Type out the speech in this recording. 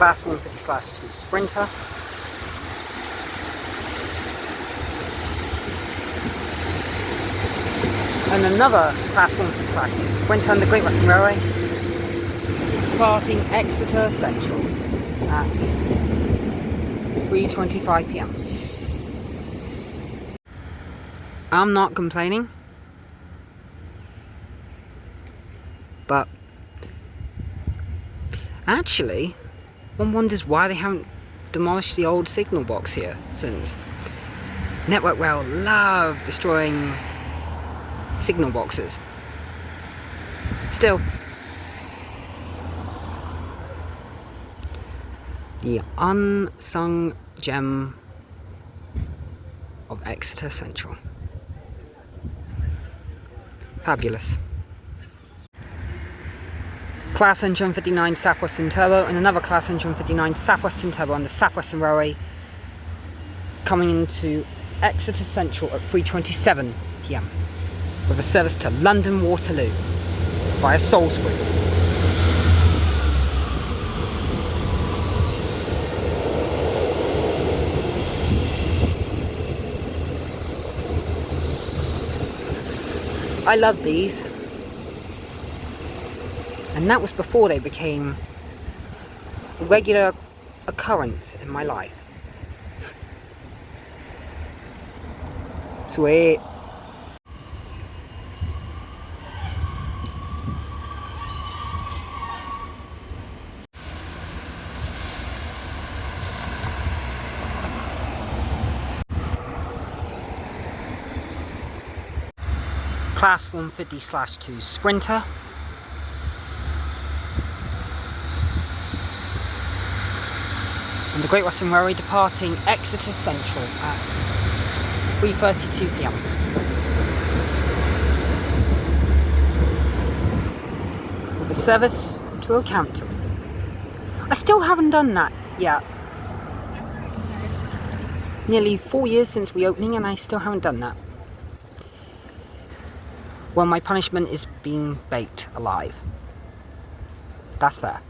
Class 150/2 Sprinter. And another Class 150/2 Sprinter on the Great Western Railway, departing Exeter Central at 3:25 PM. I'm not complaining, but actually, one wonders why they haven't demolished the old signal box here, since Network Rail love destroying signal boxes. Still, the unsung gem of Exeter Central. Fabulous. Class Engine 159 South Western Turbo and another Class Engine 159 South Western Turbo on the South Western Railway, coming into Exeter Central at 3:27 PM with a service to London Waterloo via Salisbury. I love these, and that was before they became a regular occurrence in my life. Sweet. Class 150/2 Sprinter. And the Great Western Railway departing Exeter Central at 3:32 PM. With a service to Oakhampton. I still haven't done that yet. Nearly 4 years since reopening and I still haven't done that. Well, my punishment is being baked alive. That's fair.